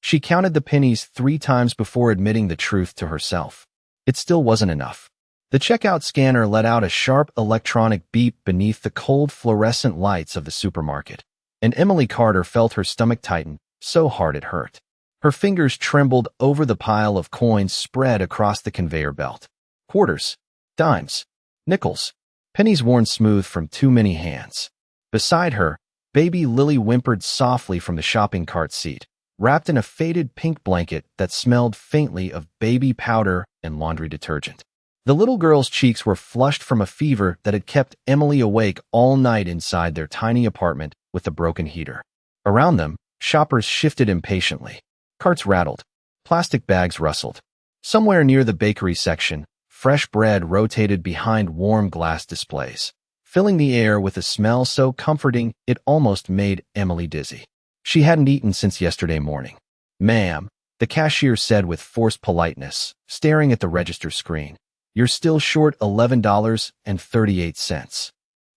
She counted the pennies 3 times before admitting the truth to herself. It still wasn't enough. The checkout scanner let out a sharp electronic beep beneath the cold fluorescent lights of the supermarket, and Emily Carter felt her stomach tighten so hard it hurt. Her fingers trembled over the pile of coins spread across the conveyor belt. Quarters, dimes, nickels, pennies worn smooth from too many hands. Beside her, baby Lily whimpered softly from the shopping cart seat, wrapped in a faded pink blanket that smelled faintly of baby powder and laundry detergent. The little girl's cheeks were flushed from a fever that had kept Emily awake all night inside their tiny apartment with a broken heater. Around them, shoppers shifted impatiently. Carts rattled. Plastic bags rustled. Somewhere near the bakery section, fresh bread rotated behind warm glass displays, filling the air with a smell so comforting it almost made Emily dizzy. She hadn't eaten since yesterday morning. "Ma'am," the cashier said with forced politeness, staring at the register screen. "You're still short $11.38.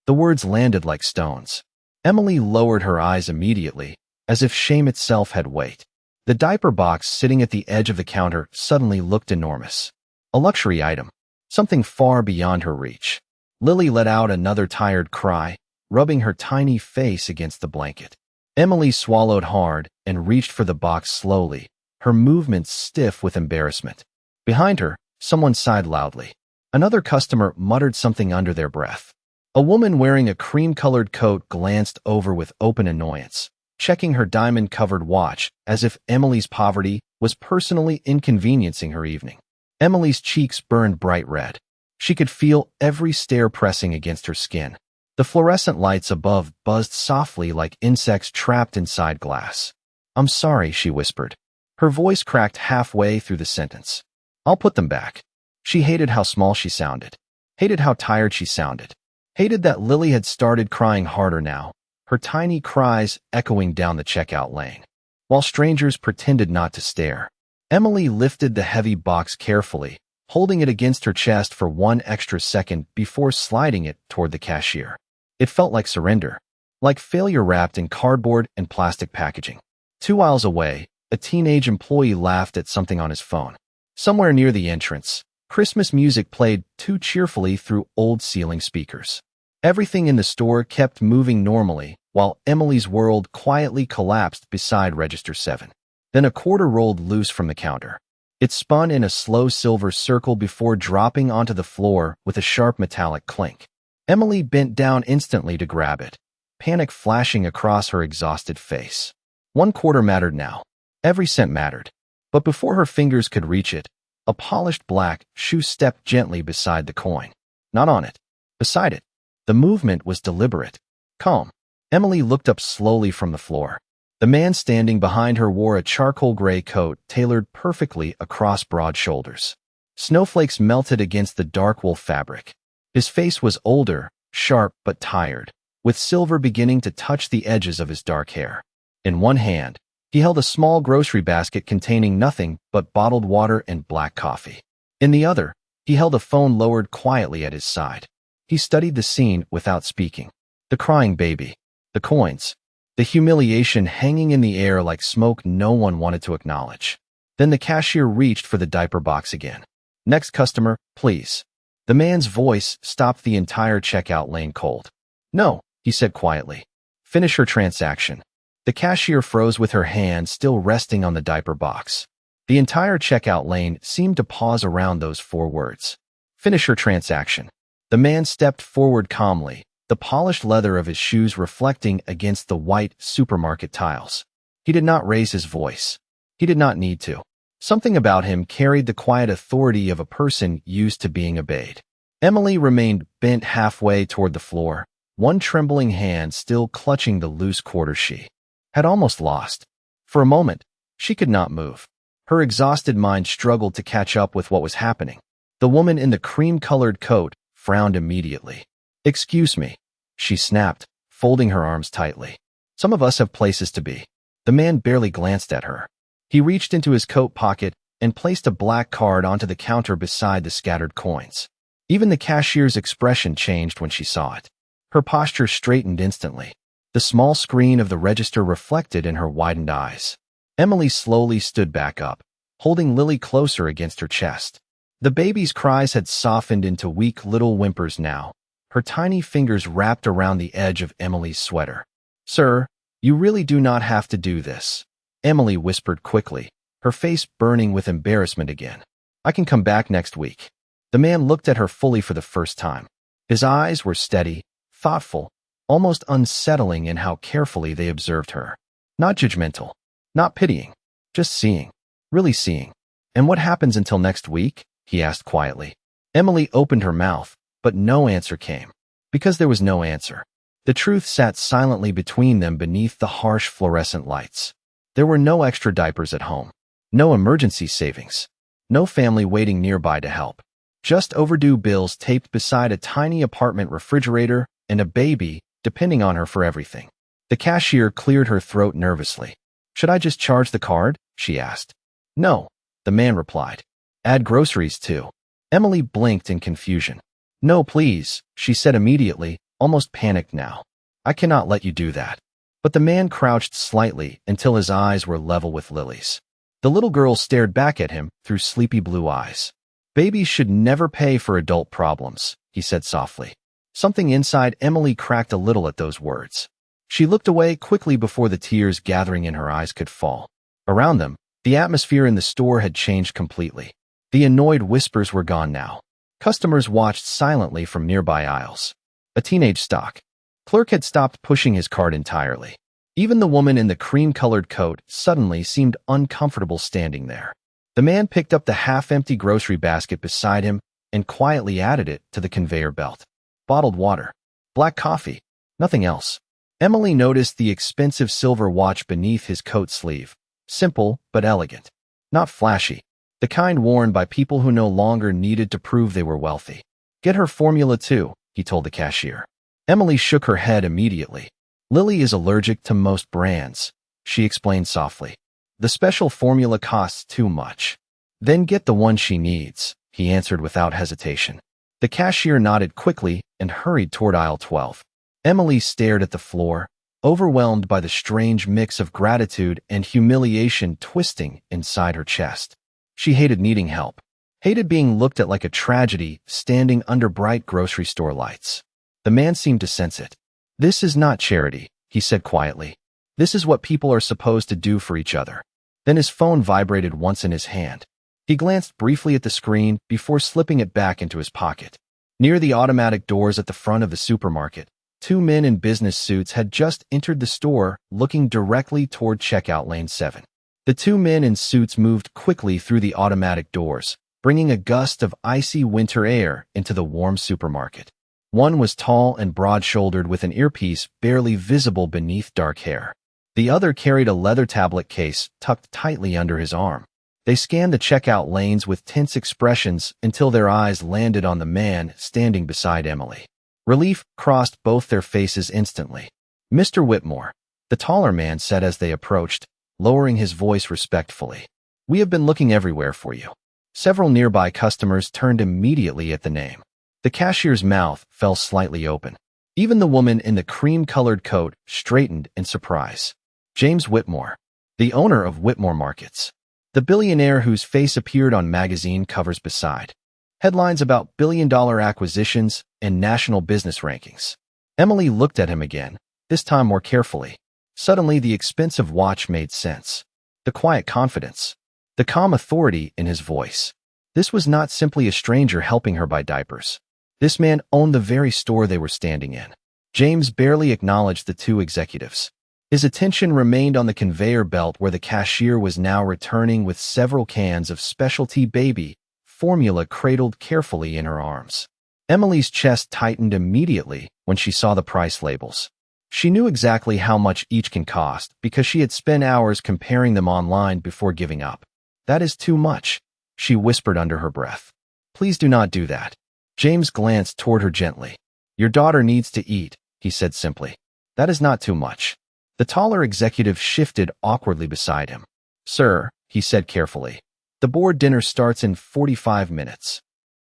The words landed like stones. Emily lowered her eyes immediately, as if shame itself had weight. The diaper box sitting at the edge of the counter suddenly looked enormous. A luxury item, something far beyond her reach. Lily let out another tired cry, rubbing her tiny face against the blanket. Emily swallowed hard and reached for the box slowly, her movements stiff with embarrassment. Behind her, someone sighed loudly. Another customer muttered something under their breath. A woman wearing a cream-colored coat glanced over with open annoyance, checking her diamond-covered watch as if Emily's poverty was personally inconveniencing her evening. Emily's cheeks burned bright red. She could feel every stare pressing against her skin. The fluorescent lights above buzzed softly like insects trapped inside glass. "I'm sorry," she whispered. Her voice cracked halfway through the sentence. "I'll put them back." She hated how small she sounded. Hated how tired she sounded. Hated that Lily had started crying harder now, her tiny cries echoing down the checkout lane. While strangers pretended not to stare, Emily lifted the heavy box carefully, holding it against her chest for one extra second before sliding it toward the cashier. It felt like surrender, like failure wrapped in cardboard and plastic packaging. 2 aisles away, a teenage employee laughed at something on his phone. Somewhere near the entrance, Christmas music played too cheerfully through old ceiling speakers. Everything in the store kept moving normally, while Emily's world quietly collapsed beside register 7. Then a quarter rolled loose from the counter. It spun in a slow silver circle before dropping onto the floor with a sharp metallic clink. Emily bent down instantly to grab it, panic flashing across her exhausted face. 1 quarter mattered now. Every cent mattered. But before her fingers could reach it, a polished black shoe stepped gently beside the coin. Not on it. Beside it. The movement was deliberate, calm. Emily looked up slowly from the floor. The man standing behind her wore a charcoal gray coat tailored perfectly across broad shoulders. Snowflakes melted against the dark wool fabric. His face was older, sharp but tired, with silver beginning to touch the edges of his dark hair. In one hand, he held a small grocery basket containing nothing but bottled water and black coffee. In the other, he held a phone lowered quietly at his side. He studied the scene without speaking. The crying baby, the coins, the humiliation hanging in the air like smoke no one wanted to acknowledge. Then the cashier reached for the diaper box again. "Next customer, please." The man's voice stopped the entire checkout lane cold. "No," he said quietly. "Finish her transaction." The cashier froze with her hand still resting on the diaper box. The entire checkout lane seemed to pause around those 4 words. "Finish her transaction." The man stepped forward calmly, the polished leather of his shoes reflecting against the white supermarket tiles. He did not raise his voice. He did not need to. Something about him carried the quiet authority of a person used to being obeyed. Emily remained bent halfway toward the floor, one trembling hand still clutching the loose quarter she had almost lost. For a moment, she could not move. Her exhausted mind struggled to catch up with what was happening. The woman in the cream-colored coat frowned immediately. "Excuse me," she snapped, folding her arms tightly. "Some of us have places to be." The man barely glanced at her. He reached into his coat pocket and placed a black card onto the counter beside the scattered coins. Even the cashier's expression changed when she saw it. Her posture straightened instantly. The small screen of the register reflected in her widened eyes. Emily slowly stood back up, holding Lily closer against her chest. The baby's cries had softened into weak little whimpers now, her tiny fingers wrapped around the edge of Emily's sweater. "Sir, you really do not have to do this," Emily whispered quickly, her face burning with embarrassment again. "I can come back next week." The man looked at her fully for the first time. His eyes were steady, thoughtful, almost unsettling in how carefully they observed her. Not judgmental, not pitying, just seeing, really seeing. "And what happens until next week?" he asked quietly. Emily opened her mouth, but no answer came. Because there was no answer. The truth sat silently between them beneath the harsh fluorescent lights. There were no extra diapers at home, no emergency savings, no family waiting nearby to help. Just overdue bills taped beside a tiny apartment refrigerator and a baby depending on her for everything. The cashier cleared her throat nervously. "Should I just charge the card?" she asked. "No," the man replied. "Add groceries too." Emily blinked in confusion. "No, please," she said immediately, almost panicked now. "I cannot let you do that." But the man crouched slightly until his eyes were level with Lily's. The little girl stared back at him through sleepy blue eyes. "Babies should never pay for adult problems," he said softly. Something inside Emily cracked a little at those words. She looked away quickly before the tears gathering in her eyes could fall. Around them, the atmosphere in the store had changed completely. The annoyed whispers were gone now. Customers watched silently from nearby aisles. A teenage stock clerk had stopped pushing his cart entirely. Even the woman in the cream-colored coat suddenly seemed uncomfortable standing there. The man picked up the half-empty grocery basket beside him and quietly added it to the conveyor belt. Bottled water, black coffee, nothing else. Emily noticed the expensive silver watch beneath his coat sleeve. Simple but elegant. Not flashy. The kind worn by people who no longer needed to prove they were wealthy. "Get her formula too," he told the cashier. Emily shook her head immediately. "Lily is allergic to most brands," she explained softly. "The special formula costs too much." "Then get the one she needs," he answered without hesitation. The cashier nodded quickly and hurried toward aisle 12. Emily stared at the floor, overwhelmed by the strange mix of gratitude and humiliation twisting inside her chest. She hated needing help, hated being looked at like a tragedy standing under bright grocery store lights. The man seemed to sense it. "This is not charity," he said quietly. "This is what people are supposed to do for each other." Then his phone vibrated once in his hand. He glanced briefly at the screen before slipping it back into his pocket. Near the automatic doors at the front of the supermarket, two men in business suits had just entered the store, looking directly toward checkout lane 7. The two men in suits moved quickly through the automatic doors, bringing a gust of icy winter air into the warm supermarket. One was tall and broad-shouldered with an earpiece barely visible beneath dark hair. The other carried a leather tablet case tucked tightly under his arm. They scanned the checkout lanes with tense expressions until their eyes landed on the man standing beside Emily. Relief crossed both their faces instantly. "Mr. Whitmore," the taller man said as they approached, lowering his voice respectfully. "We have been looking everywhere for you." Several nearby customers turned immediately at the name. The cashier's mouth fell slightly open. Even the woman in the cream-colored coat straightened in surprise. James Whitmore, the owner of Whitmore Markets. The billionaire whose face appeared on magazine covers beside. Headlines about billion-dollar acquisitions and national business rankings. Emily looked at him again, this time more carefully. Suddenly, the expensive watch made sense. The quiet confidence. The calm authority in his voice. This was not simply a stranger helping her buy diapers. This man owned the very store they were standing in. James barely acknowledged the two executives. His attention remained on the conveyor belt where the cashier was now returning with several cans of specialty baby formula cradled carefully in her arms. Emily's chest tightened immediately when she saw the price labels. She knew exactly how much each can cost because she had spent hours comparing them online before giving up. "That is too much," she whispered under her breath. "Please do not do that." James glanced toward her gently. "Your daughter needs to eat," he said simply. "That is not too much." The taller executive shifted awkwardly beside him. "Sir," he said carefully, "the board dinner starts in 45 minutes.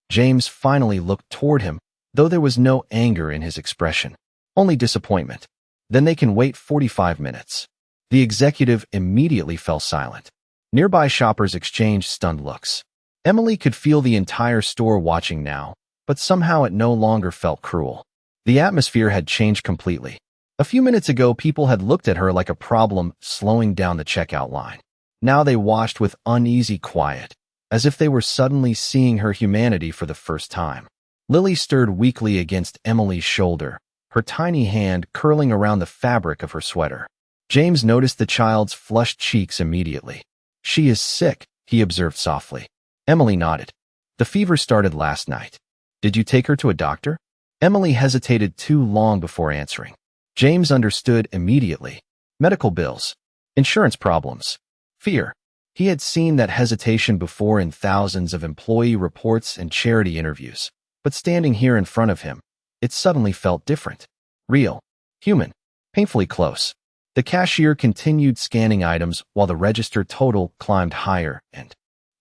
James finally looked toward him, though there was no anger in his expression, only disappointment. "Then they can wait 45 minutes. The executive immediately fell silent. Nearby shoppers exchanged stunned looks. Emily could feel the entire store watching now, but somehow it no longer felt cruel. The atmosphere had changed completely. A few minutes ago, people had looked at her like a problem slowing down the checkout line. Now they watched with uneasy quiet, as if they were suddenly seeing her humanity for the first time. Lily stirred weakly against Emily's shoulder, her tiny hand curling around the fabric of her sweater. James noticed the child's flushed cheeks immediately. "She is sick," he observed softly. Emily nodded. "The fever started last night. Did you take her to a doctor?" Emily hesitated too long before answering. James understood immediately. Medical bills, insurance problems, fear. He had seen that hesitation before in thousands of employee reports and charity interviews. But standing here in front of him, it suddenly felt different. Real, human, painfully close. The cashier continued scanning items while the register total climbed higher and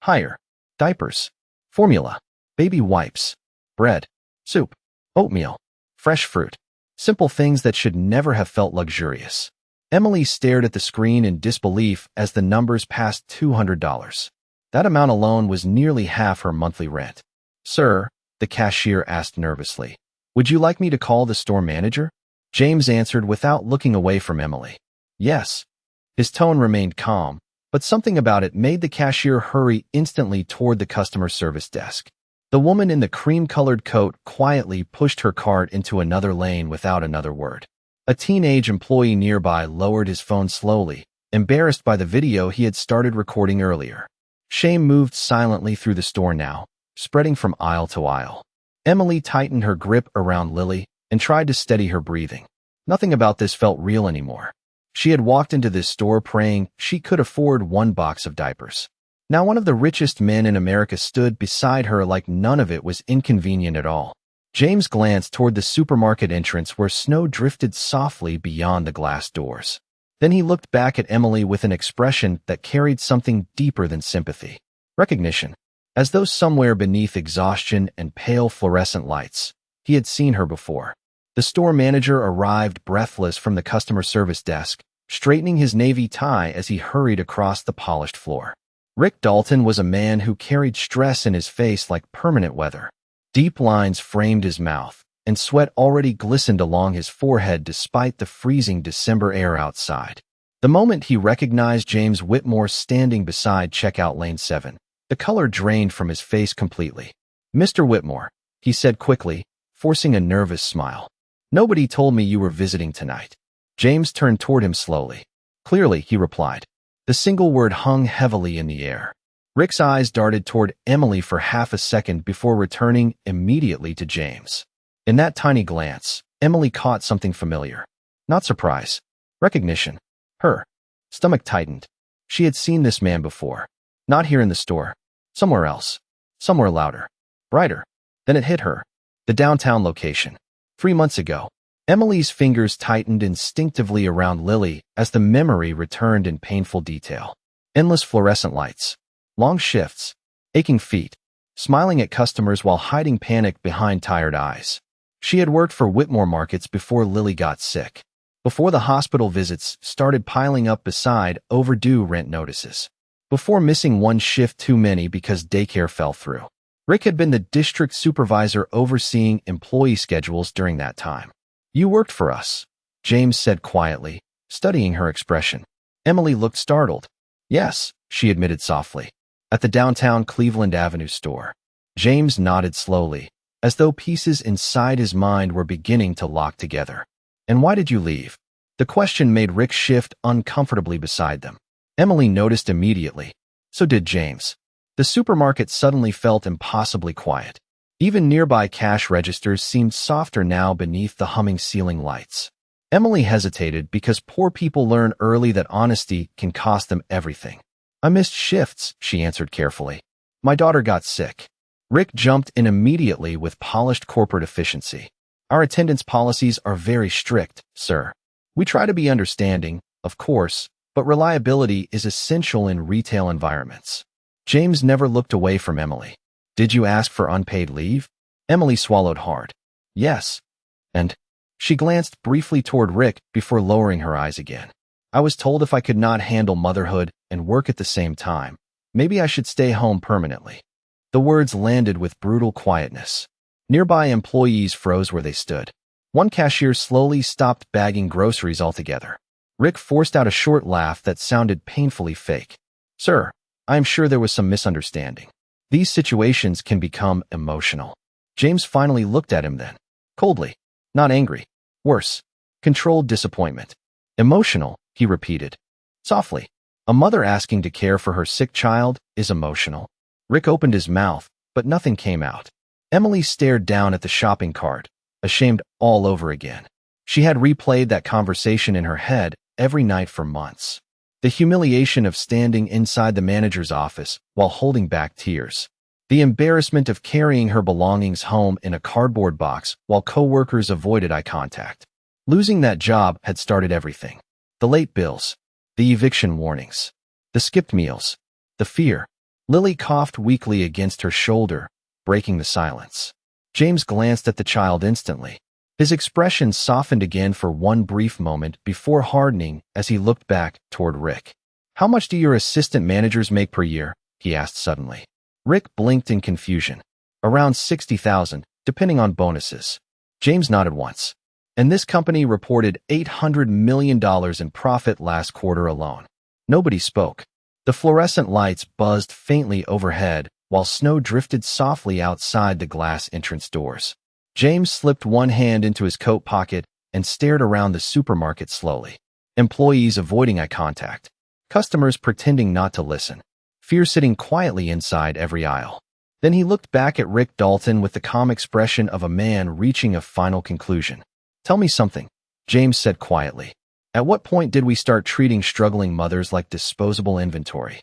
higher. Diapers, formula, baby wipes, bread, soup, oatmeal, fresh fruit. Simple things that should never have felt luxurious. Emily stared at the screen in disbelief as the numbers passed $200. That amount alone was nearly half her monthly rent. "Sir," the cashier asked nervously, "would you like me to call the store manager?" James answered without looking away from Emily. "Yes." His tone remained calm, but something about it made the cashier hurry instantly toward the customer service desk. The woman in the cream-colored coat quietly pushed her cart into another lane without another word. A teenage employee nearby lowered his phone slowly, embarrassed by the video he had started recording earlier. Shame moved silently through the store now, spreading from aisle to aisle. Emily tightened her grip around Lily and tried to steady her breathing. Nothing about this felt real anymore. She had walked into this store praying she could afford one box of diapers. Now one of the richest men in America stood beside her like none of it was inconvenient at all. James glanced toward the supermarket entrance where snow drifted softly beyond the glass doors. Then he looked back at Emily with an expression that carried something deeper than sympathy. Recognition. As though somewhere beneath exhaustion and pale fluorescent lights, he had seen her before. The store manager arrived breathless from the customer service desk, straightening his navy tie as he hurried across the polished floor. Rick Dalton was a man who carried stress in his face like permanent weather. Deep lines framed his mouth, and sweat already glistened along his forehead despite the freezing December air outside. The moment he recognized James Whitmore standing beside checkout lane 7, the color drained from his face completely. "Mr. Whitmore," he said quickly, forcing a nervous smile. "Nobody told me you were visiting tonight." James turned toward him slowly. "Clearly," he replied. The single word hung heavily in the air. Rick's eyes darted toward Emily for half a second before returning immediately to James. In that tiny glance, Emily caught something familiar. Not surprise. Recognition. Her stomach tightened. She had seen this man before. Not here in the store. Somewhere else. Somewhere louder. Brighter. Then it hit her. The downtown location. 3 months ago. Emily's fingers tightened instinctively around Lily as the memory returned in painful detail. Endless fluorescent lights. Long shifts. Aching feet. Smiling at customers while hiding panic behind tired eyes. She had worked for Whitmore Markets before Lily got sick. Before the hospital visits started piling up beside overdue rent notices. Before missing one shift too many because daycare fell through. Rick had been the district supervisor overseeing employee schedules during that time. "You worked for us," James said quietly, studying her expression. Emily looked startled. "Yes," she admitted softly. "At the downtown Cleveland Avenue store." James nodded slowly, as though pieces inside his mind were beginning to lock together. "And why did you leave?" The question made Rick shift uncomfortably beside them. Emily noticed immediately. So did James. The supermarket suddenly felt impossibly quiet. Even nearby cash registers seemed softer now beneath the humming ceiling lights. Emily hesitated because poor people learn early that honesty can cost them everything. "I missed shifts," she answered carefully. "My daughter got sick." Rick jumped in immediately with polished corporate efficiency. "Our attendance policies are very strict, sir. We try to be understanding, of course, but reliability is essential in retail environments." James never looked away from Emily. "Did you ask for unpaid leave?" Emily swallowed hard. "Yes." "And?" She glanced briefly toward Rick before lowering her eyes again. I was told if I could not handle motherhood and work at the same time, maybe I should stay home permanently. The words landed with brutal quietness. Nearby employees froze where they stood. One cashier slowly stopped bagging groceries altogether. Rick forced out a short laugh that sounded painfully fake. Sir, I am sure there was some misunderstanding. These situations can become emotional. James finally looked at him then. Coldly. Not angry. Worse. Controlled disappointment. Emotional, he repeated. Softly. A mother asking to care for her sick child is emotional. Rick opened his mouth, but nothing came out. Emily stared down at the shopping cart, ashamed all over again. She had replayed that conversation in her head every night for months. The humiliation of standing inside the manager's office while holding back tears. The embarrassment of carrying her belongings home in a cardboard box while coworkers avoided eye contact. Losing that job had started everything. The late bills, the eviction warnings, the skipped meals, the fear. Lily coughed weakly against her shoulder, breaking the silence. James glanced at the child instantly. His expression softened again for one brief moment before hardening as he looked back toward Rick. How much do your assistant managers make per year? He asked suddenly. Rick blinked in confusion. Around 60,000, depending on bonuses. James nodded once. And this company reported $800 million in profit last quarter alone. Nobody spoke. The fluorescent lights buzzed faintly overhead while snow drifted softly outside the glass entrance doors. James slipped one hand into his coat pocket and stared around the supermarket slowly. Employees avoiding eye contact. Customers pretending not to listen. Fear sitting quietly inside every aisle. Then he looked back at Rick Dalton with the calm expression of a man reaching a final conclusion. Tell me something, James said quietly. At what point did we start treating struggling mothers like disposable inventory?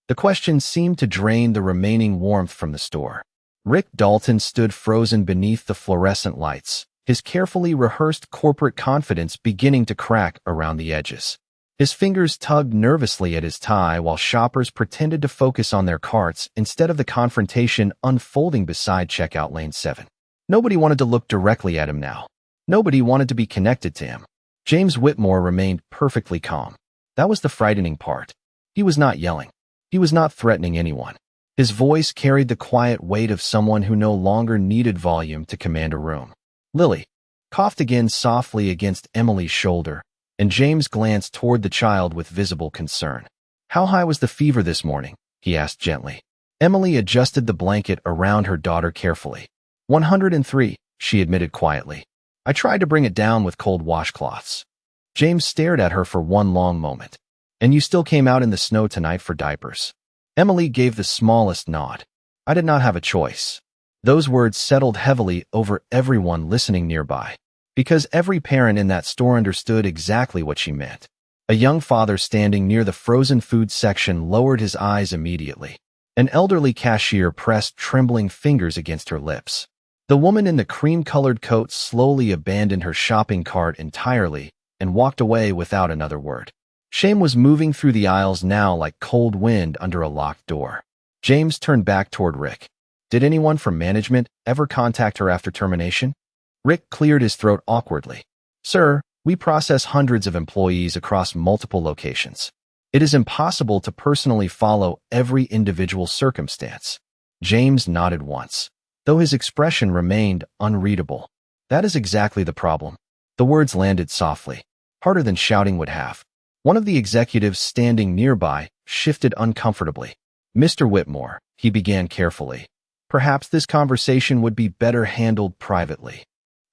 The question seemed to drain the remaining warmth from the store. Rick Dalton stood frozen beneath the fluorescent lights, his carefully rehearsed corporate confidence beginning to crack around the edges. His fingers tugged nervously at his tie while shoppers pretended to focus on their carts instead of the confrontation unfolding beside checkout lane 7. Nobody wanted to look directly at him now. Nobody wanted to be connected to him. James Whitmore remained perfectly calm. That was the frightening part. He was not yelling. He was not threatening anyone. His voice carried the quiet weight of someone who no longer needed volume to command a room. Lily coughed again softly against Emily's shoulder, and James glanced toward the child with visible concern. How high was the fever this morning? He asked gently. Emily adjusted the blanket around her daughter carefully. 103, she admitted quietly. I tried to bring it down with cold washcloths. James stared at her for one long moment. And you still came out in the snow tonight for diapers? Emily gave the smallest nod. I did not have a choice. Those words settled heavily over everyone listening nearby, because every parent in that store understood exactly what she meant. A young father standing near the frozen food section lowered his eyes immediately. An elderly cashier pressed trembling fingers against her lips. The woman in the cream-colored coat slowly abandoned her shopping cart entirely and walked away without another word. Shame was moving through the aisles now like cold wind under a locked door. James turned back toward Rick. Did anyone from management ever contact her after termination? Rick cleared his throat awkwardly. Sir, we process hundreds of employees across multiple locations. It is impossible to personally follow every individual circumstance. James nodded once, though his expression remained unreadable. That is exactly the problem. The words landed softly, harder than shouting would have. One of the executives standing nearby shifted uncomfortably. Mr. Whitmore, he began carefully. Perhaps this conversation would be better handled privately.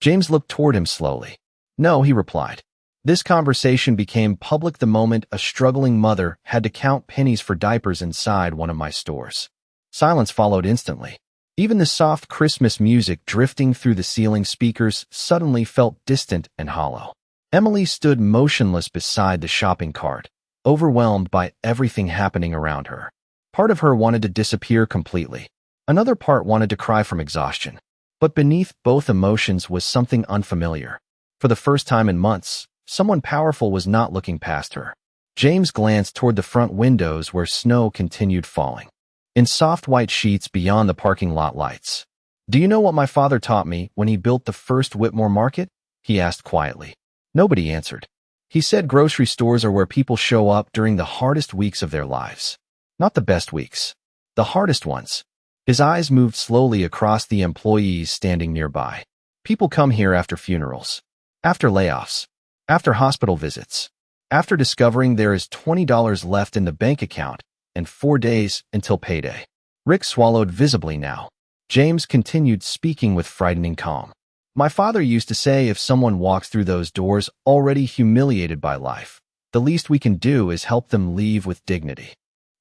James looked toward him slowly. No, he replied. This conversation became public the moment a struggling mother had to count pennies for diapers inside one of my stores. Silence followed instantly. Even the soft Christmas music drifting through the ceiling speakers suddenly felt distant and hollow. Emily stood motionless beside the shopping cart, overwhelmed by everything happening around her. Part of her wanted to disappear completely. Another part wanted to cry from exhaustion. But beneath both emotions was something unfamiliar. For the first time in months, someone powerful was not looking past her. James glanced toward the front windows where snow continued falling, in soft white sheets beyond the parking lot lights. Do you know what my father taught me when he built the first Whitmore market? He asked quietly. Nobody answered. He said grocery stores are where people show up during the hardest weeks of their lives. Not the best weeks. The hardest ones. His eyes moved slowly across the employees standing nearby. People come here after funerals, after layoffs, after hospital visits, after discovering there is $20 left in the bank account and 4 days until payday. Rick swallowed visibly now. James continued speaking with frightening calm. My father used to say if someone walks through those doors already humiliated by life, the least we can do is help them leave with dignity.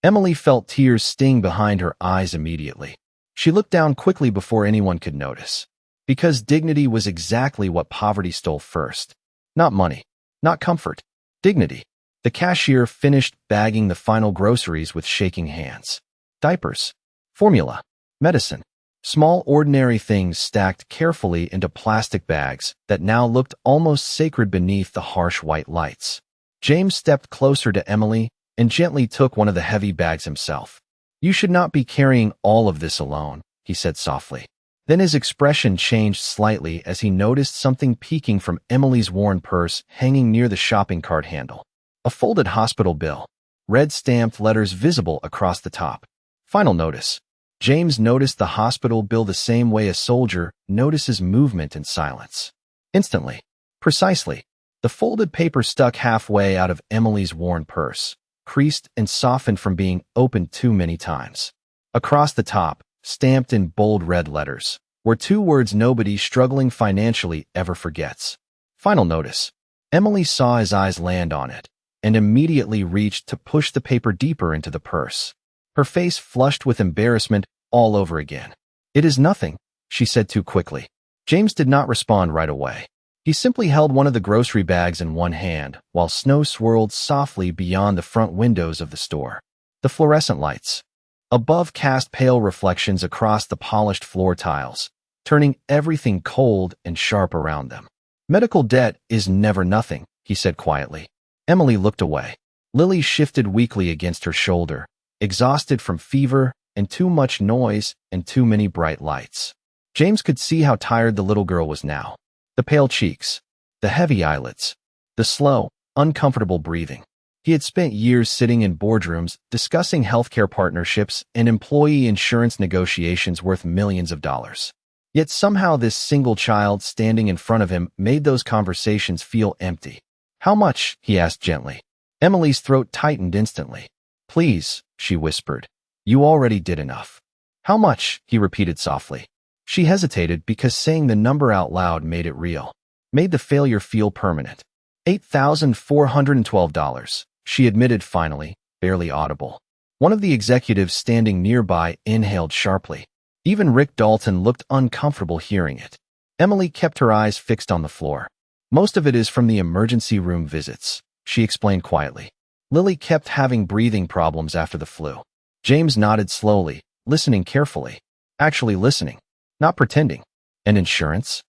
Emily felt tears sting behind her eyes immediately. She looked down quickly before anyone could notice. Because dignity was exactly what poverty stole first. Not money, not comfort, dignity. The cashier finished bagging the final groceries with shaking hands. Diapers, formula, medicine. Small ordinary things stacked carefully into plastic bags that now looked almost sacred beneath the harsh white lights. James stepped closer to Emily and gently took one of the heavy bags himself. You should not be carrying all of this alone, he said softly. Then his expression changed slightly as he noticed something peeking from Emily's worn purse hanging near the shopping cart handle. A folded hospital bill, red stamped letters visible across the top. Final notice. James noticed the hospital bill the same way a soldier notices movement in silence. Instantly. Precisely. The folded paper stuck halfway out of Emily's worn purse, creased and softened from being opened too many times. Across the top, stamped in bold red letters, were 2 words nobody struggling financially ever forgets. Final notice. Emily saw his eyes land on it, and immediately reached to push the paper deeper into the purse. Her face flushed with embarrassment all over again. It is nothing, she said too quickly. James did not respond right away. He simply held one of the grocery bags in one hand, while snow swirled softly beyond the front windows of the store. The fluorescent lights above cast pale reflections across the polished floor tiles, turning everything cold and sharp around them. Medical debt is never nothing, he said quietly. Emily looked away. Lily shifted weakly against her shoulder, exhausted from fever and too much noise and too many bright lights. James could see how tired the little girl was now. The pale cheeks, the heavy eyelids, the slow, uncomfortable breathing. He had spent years sitting in boardrooms discussing healthcare partnerships and employee insurance negotiations worth millions of dollars. Yet somehow this single child standing in front of him made those conversations feel empty. How much? He asked gently. Emily's throat tightened instantly. Please, she whispered. You already did enough. How much? He repeated softly. She hesitated because saying the number out loud made it real, made the failure feel permanent. $8,412, she admitted finally, barely audible. One of the executives standing nearby inhaled sharply. Even Rick Dalton looked uncomfortable hearing it. Emily kept her eyes fixed on the floor. Most of it is from the emergency room visits, she explained quietly. Lily kept having breathing problems after the flu. James nodded slowly, listening carefully. Actually listening. Not pretending. And insurance?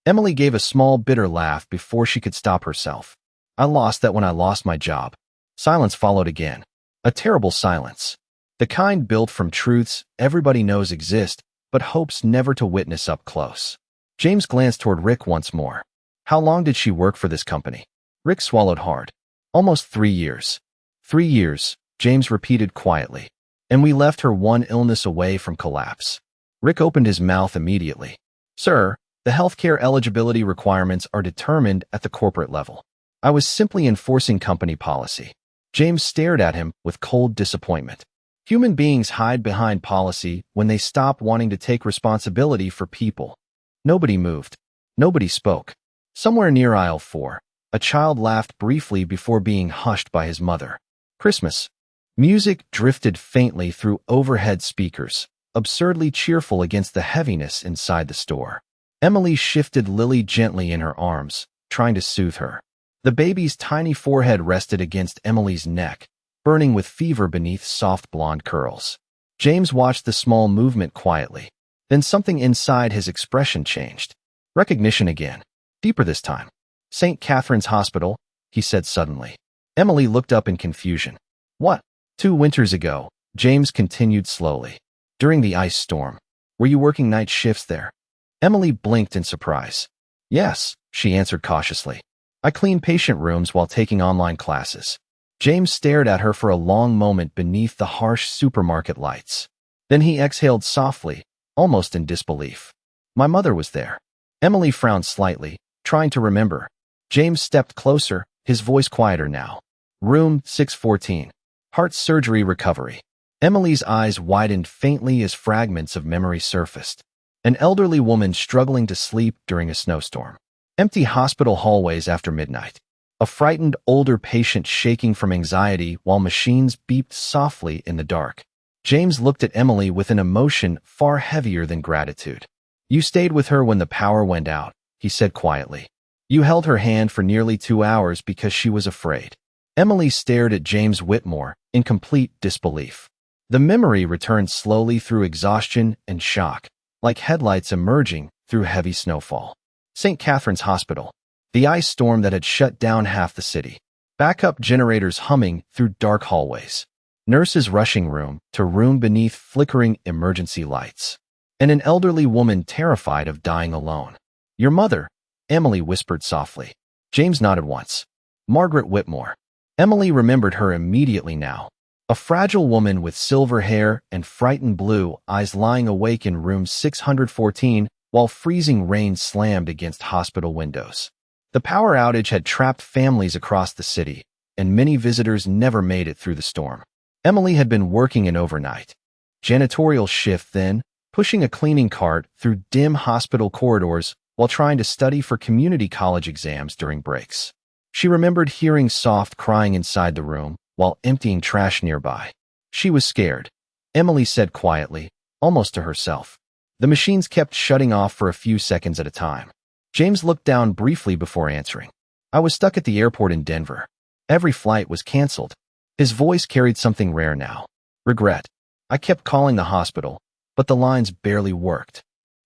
Emily gave a small, bitter laugh before she could stop herself. I lost that when I lost my job. Silence followed again. A terrible silence. The kind built from truths everybody knows exist, but hopes never to witness up close. James glanced toward Rick once more. How long did she work for this company? Rick swallowed hard. Almost 3 years. 3 years, James repeated quietly. And we left her one illness away from collapse. Rick opened his mouth immediately. Sir, the healthcare eligibility requirements are determined at the corporate level. I was simply enforcing company policy. James stared at him with cold disappointment. Human beings hide behind policy when they stop wanting to take responsibility for people. Nobody moved. Nobody spoke. Somewhere near aisle 4, a child laughed briefly before being hushed by his mother. Christmas. Music drifted faintly through overhead speakers, absurdly cheerful against the heaviness inside the store. Emily shifted Lily gently in her arms, trying to soothe her. The baby's tiny forehead rested against Emily's neck, burning with fever beneath soft blonde curls. James watched the small movement quietly. Then something inside his expression changed. Recognition again. Deeper this time. St. Catherine's Hospital, he said suddenly. Emily looked up in confusion. What? 2 winters ago, James continued slowly. During the ice storm. Were you working night shifts there? Emily blinked in surprise. Yes, she answered cautiously. I clean patient rooms while taking online classes. James stared at her for a long moment beneath the harsh supermarket lights. Then he exhaled softly, almost in disbelief. My mother was there. Emily frowned slightly, trying to remember. James stepped closer, his voice quieter now. Room 614. Heart surgery recovery. Emily's eyes widened faintly as fragments of memory surfaced. An elderly woman struggling to sleep during a snowstorm. Empty hospital hallways after midnight. A frightened older patient shaking from anxiety while machines beeped softly in the dark. James looked at Emily with an emotion far heavier than gratitude. You stayed with her when the power went out, he said quietly. You held her hand for nearly 2 hours because she was afraid. Emily stared at James Whitmore in complete disbelief. The memory returned slowly through exhaustion and shock, like headlights emerging through heavy snowfall. St. Catherine's Hospital. The ice storm that had shut down half the city. Backup generators humming through dark hallways. Nurses rushing room to room beneath flickering emergency lights. And an elderly woman terrified of dying alone. Your mother, Emily whispered softly. James nodded once. Margaret Whitmore. Emily remembered her immediately now. A fragile woman with silver hair and frightened blue eyes lying awake in room 614 while freezing rain slammed against hospital windows. The power outage had trapped families across the city, and many visitors never made it through the storm. Emily had been working an overnight. Janitorial shift then, pushing a cleaning cart through dim hospital corridors while trying to study for community college exams during breaks. She remembered hearing soft crying inside the room while emptying trash nearby. She was scared, Emily said quietly, almost to herself. The machines kept shutting off for a few seconds at a time. James looked down briefly before answering. I was stuck at the airport in Denver. Every flight was canceled. His voice carried something rare now. Regret. I kept calling the hospital, but the lines barely worked.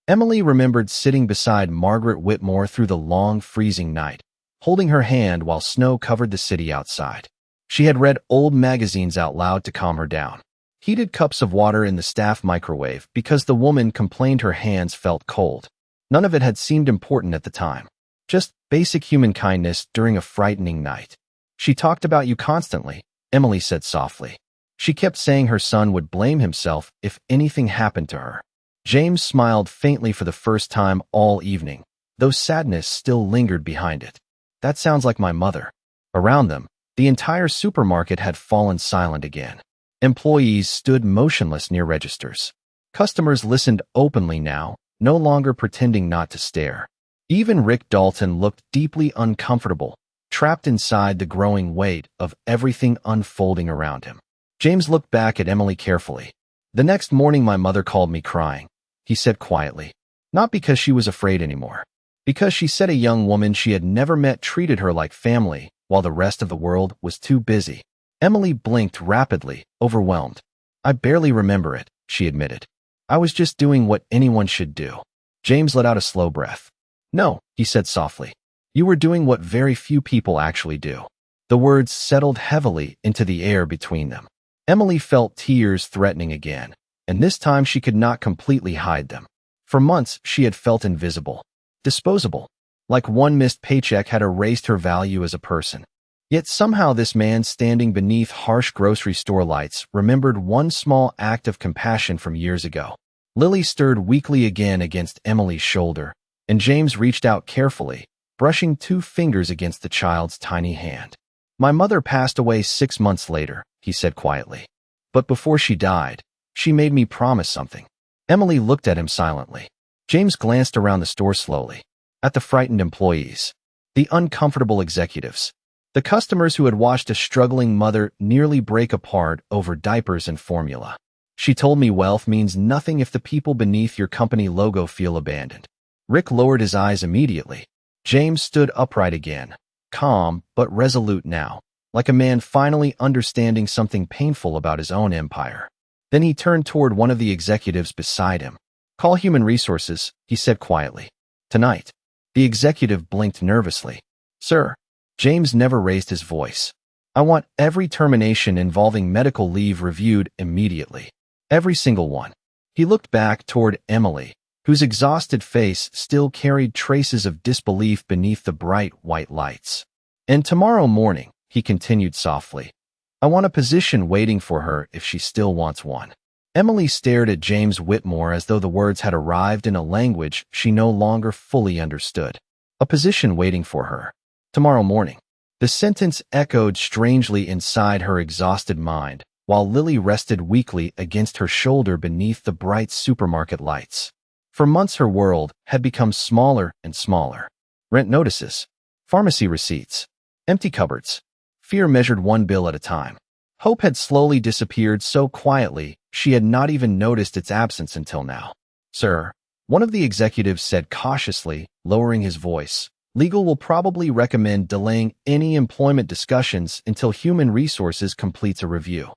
Emily remembered sitting beside Margaret Whitmore through the long, freezing night, holding her hand while snow covered the city outside. She had read old magazines out loud to calm her down. Heated cups of water in the staff microwave because the woman complained her hands felt cold. None of it had seemed important at the time. Just basic human kindness during a frightening night. She talked about you constantly, Emily said softly. She kept saying her son would blame himself if anything happened to her. James smiled faintly for the first time all evening, though sadness still lingered behind it. That sounds like my mother. Around them, the entire supermarket had fallen silent again. Employees stood motionless near registers. Customers listened openly now, no longer pretending not to stare. Even Rick Dalton looked deeply uncomfortable, trapped inside the growing weight of everything unfolding around him. James looked back at Emily carefully. The next morning my mother called me crying, he said quietly. Not because she was afraid anymore. Because she said a young woman she had never met treated her like family, while the rest of the world was too busy. Emily blinked rapidly, overwhelmed. I barely remember it, she admitted. I was just doing what anyone should do. James let out a slow breath. No, he said softly. You were doing what very few people actually do. The words settled heavily into the air between them. Emily felt tears threatening again, and this time she could not completely hide them. For months, she had felt invisible, disposable, like one missed paycheck had erased her value as a person. Yet somehow this man standing beneath harsh grocery store lights remembered one small act of compassion from years ago. Lily stirred weakly again against Emily's shoulder, and James reached out carefully, brushing 2 fingers against the child's tiny hand. My mother passed away 6 months later, he said quietly. But before she died, she made me promise something. Emily looked at him silently. James glanced around the store slowly, at the frightened employees, the uncomfortable executives, the customers who had watched a struggling mother nearly break apart over diapers and formula. She told me wealth means nothing if the people beneath your company logo feel abandoned. Rick lowered his eyes immediately. James stood upright again, calm but resolute now, like a man finally understanding something painful about his own empire. Then he turned toward one of the executives beside him. Call human resources, he said quietly. Tonight. The executive blinked nervously. Sir. James never raised his voice. I want every termination involving medical leave reviewed immediately. Every single one. He looked back toward Emily, whose exhausted face still carried traces of disbelief beneath the bright white lights. And tomorrow morning, he continued softly, I want a position waiting for her if she still wants one. Emily stared at James Whitmore as though the words had arrived in a language she no longer fully understood. A position waiting for her. Tomorrow morning. The sentence echoed strangely inside her exhausted mind, while Lily rested weakly against her shoulder beneath the bright supermarket lights. For months her world had become smaller and smaller. Rent notices, pharmacy receipts, empty cupboards. Fear measured one bill at a time. Hope had slowly disappeared so quietly she had not even noticed its absence until now. Sir, one of the executives said cautiously, lowering his voice, legal will probably recommend delaying any employment discussions until human resources completes a review.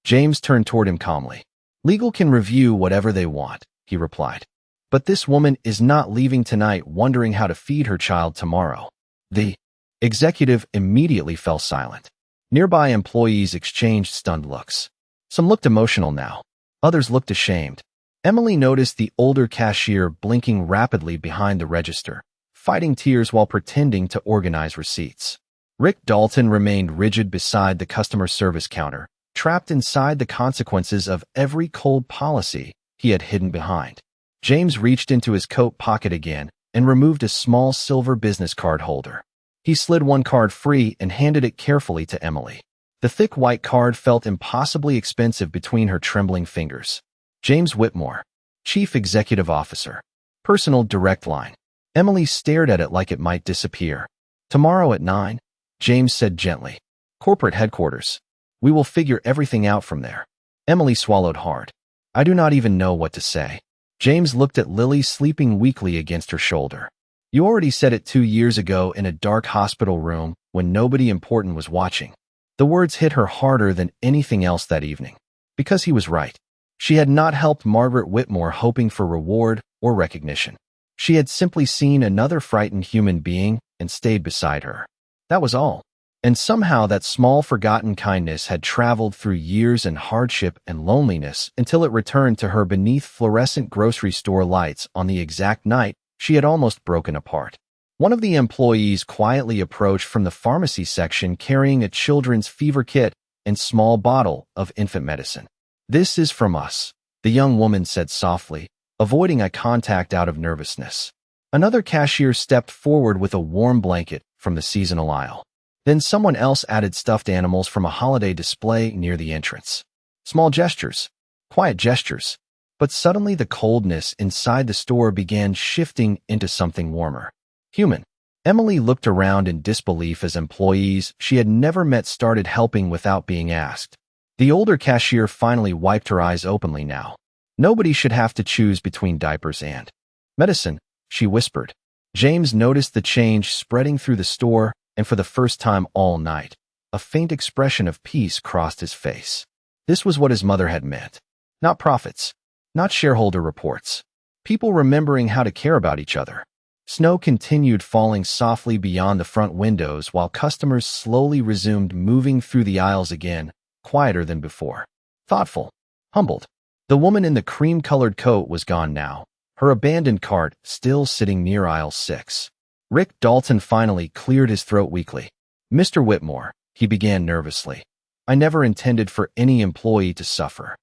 James turned toward him calmly. Legal can review whatever they want, he replied. But this woman is not leaving tonight wondering how to feed her child tomorrow. The executive immediately fell silent. Nearby employees exchanged stunned looks. Some looked emotional now. Others looked ashamed. Emily noticed the older cashier blinking rapidly behind the register, fighting tears while pretending to organize receipts. Rick Dalton remained rigid beside the customer service counter, trapped inside the consequences of every cold policy he had hidden behind. James reached into his coat pocket again and removed a small silver business card holder. He slid one card free and handed it carefully to Emily. The thick white card felt impossibly expensive between her trembling fingers. James Whitmore, Chief Executive Officer. Personal direct line. Emily stared at it like it might disappear. Tomorrow at 9, James said gently. Corporate headquarters. We will figure everything out from there. Emily swallowed hard. I do not even know what to say. James looked at Lily sleeping weakly against her shoulder. You already said it 2 years ago in a dark hospital room when nobody important was watching. The words hit her harder than anything else that evening. Because he was right. She had not helped Margaret Whitmore hoping for reward or recognition. She had simply seen another frightened human being and stayed beside her. That was all. And somehow that small forgotten kindness had traveled through years and hardship and loneliness until it returned to her beneath fluorescent grocery store lights on the exact night she had almost broken apart. One of the employees quietly approached from the pharmacy section carrying a children's fever kit and small bottle of infant medicine. This is from us, the young woman said softly, avoiding eye contact out of nervousness. Another cashier stepped forward with a warm blanket from the seasonal aisle. Then someone else added stuffed animals from a holiday display near the entrance. Small gestures, quiet gestures. But suddenly the coldness inside the store began shifting into something warmer. Human. Emily looked around in disbelief as employees she had never met started helping without being asked. The older cashier finally wiped her eyes openly now. Nobody should have to choose between diapers and medicine, she whispered. James noticed the change spreading through the store, and for the first time all night, a faint expression of peace crossed his face. This was what his mother had meant. Not profits. Not shareholder reports. People remembering how to care about each other. Snow continued falling softly beyond the front windows while customers slowly resumed moving through the aisles again, quieter than before. Thoughtful. Humbled. The woman in the cream-colored coat was gone now, her abandoned cart still sitting near aisle 6. Rick Dalton finally cleared his throat weakly. Mr. Whitmore, he began nervously. I never intended for any employee to suffer.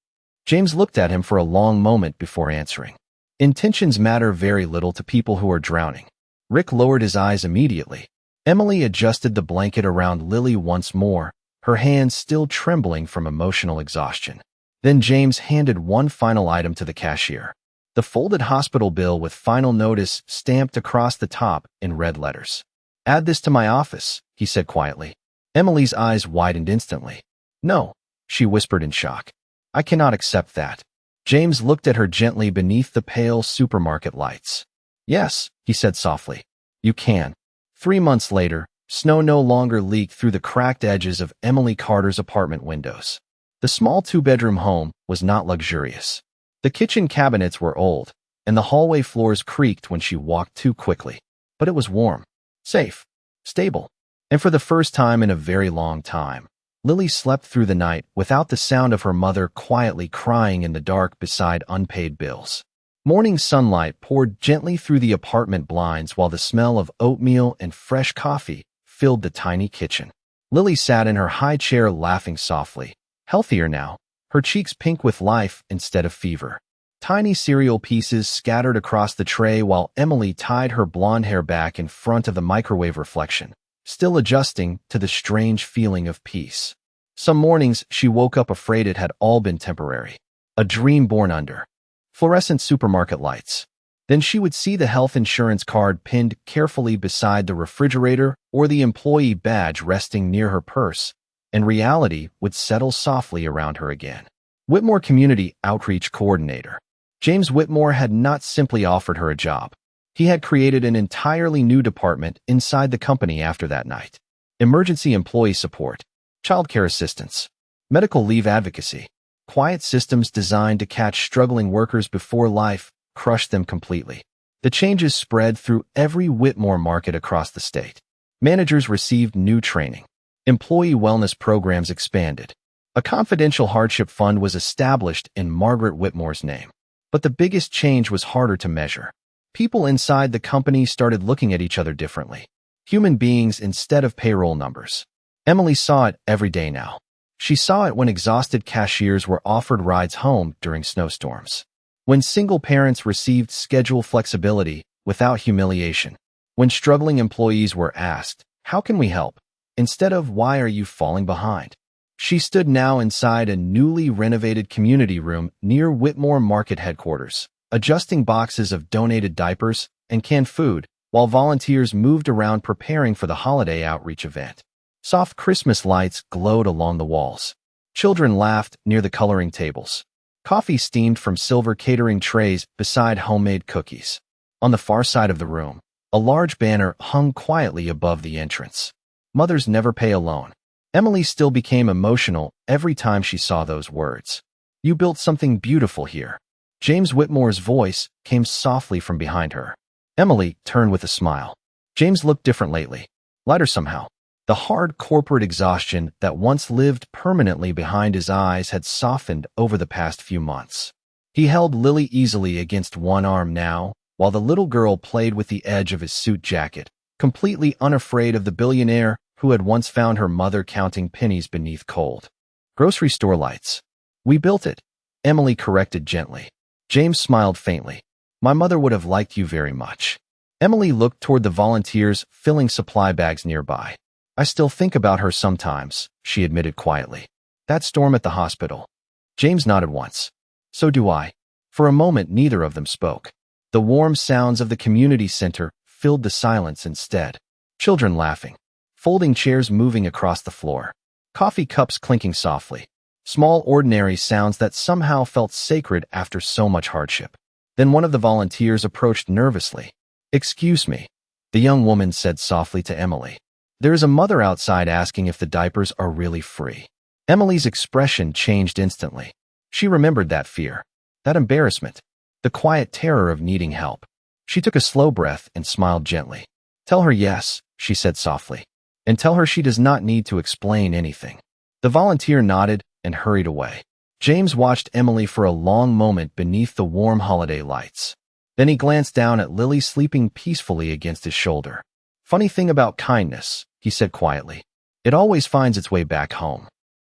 James looked at him for a long moment before answering. Intentions matter very little to people who are drowning. Rick lowered his eyes immediately. Emily adjusted the blanket around Lily once more, her hands still trembling from emotional exhaustion. Then James handed one final item to the cashier. The folded hospital bill with final notice stamped across the top in red letters. Add this to my office, he said quietly. Emily's eyes widened instantly. No, she whispered in shock. I cannot accept that. James looked at her gently beneath the pale supermarket lights. Yes, he said softly. You can. 3 months later, snow no longer leaked through the cracked edges of Emily Carter's apartment windows. The small 2-bedroom home was not luxurious. The kitchen cabinets were old, and the hallway floors creaked when she walked too quickly. But it was warm, safe, stable. And for the first time in a very long time, Lily slept through the night without the sound of her mother quietly crying in the dark beside unpaid bills. Morning sunlight poured gently through the apartment blinds while the smell of oatmeal and fresh coffee filled the tiny kitchen. Lily sat in her high chair laughing softly, healthier now, her cheeks pink with life instead of fever. Tiny cereal pieces scattered across the tray while Emily tied her blonde hair back in front of the microwave reflection, still adjusting to the strange feeling of peace. Some mornings she woke up afraid it had all been temporary, a dream born under fluorescent supermarket lights. Then she would see the health insurance card pinned carefully beside the refrigerator or the employee badge resting near her purse, and reality would settle softly around her again. Whitmore Community Outreach Coordinator. James Whitmore had not simply offered her a job. He had created an entirely new department inside the company after that night. Emergency employee support, childcare assistance, medical leave advocacy, quiet systems designed to catch struggling workers before life crushed them completely. The changes spread through every Whitmore market across the state. Managers received new training. Employee wellness programs expanded. A confidential hardship fund was established in Margaret Whitmore's name. But the biggest change was harder to measure. People inside the company started looking at each other differently. Human beings instead of payroll numbers. Emily saw it every day now. She saw it when exhausted cashiers were offered rides home during snowstorms. When single parents received schedule flexibility without humiliation. When struggling employees were asked, "How can we help?" instead of "Why are you falling behind?" She stood now inside a newly renovated community room near Whitmore Market headquarters, adjusting boxes of donated diapers and canned food while volunteers moved around preparing for the holiday outreach event. Soft Christmas lights glowed along the walls. Children laughed near the coloring tables. Coffee steamed from silver catering trays beside homemade cookies. On the far side of the room, a large banner hung quietly above the entrance. Mothers never pay alone. Emily still became emotional every time she saw those words. "You built something beautiful here." James Whitmore's voice came softly from behind her. Emily turned with a smile. James looked different lately, lighter somehow. The hard corporate exhaustion that once lived permanently behind his eyes had softened over the past few months. He held Lily easily against one arm now, while the little girl played with the edge of his suit jacket, completely unafraid of the billionaire who had once found her mother counting pennies beneath cold grocery store lights. "We built it," Emily corrected gently. James smiled faintly. "My mother would have liked you very much." Emily looked toward the volunteers filling supply bags nearby. "I still think about her sometimes," she admitted quietly. "That storm at the hospital." James nodded once. "So do I." For a moment, neither of them spoke. The warm sounds of the community center filled the silence instead. Children laughing. Folding chairs moving across the floor. Coffee cups clinking softly. Small, ordinary sounds that somehow felt sacred after so much hardship. Then one of the volunteers approached nervously. "Excuse me," the young woman said softly to Emily. "There is a mother outside asking if the diapers are really free." Emily's expression changed instantly. She remembered that fear, that embarrassment, the quiet terror of needing help. She took a slow breath and smiled gently. "Tell her yes," she said softly. "And tell her she does not need to explain anything." The volunteer nodded and hurried away. James watched Emily for a long moment beneath the warm holiday lights. Then he glanced down at Lily sleeping peacefully against his shoulder. "Funny thing about kindness," he said quietly. "It always finds its way back home."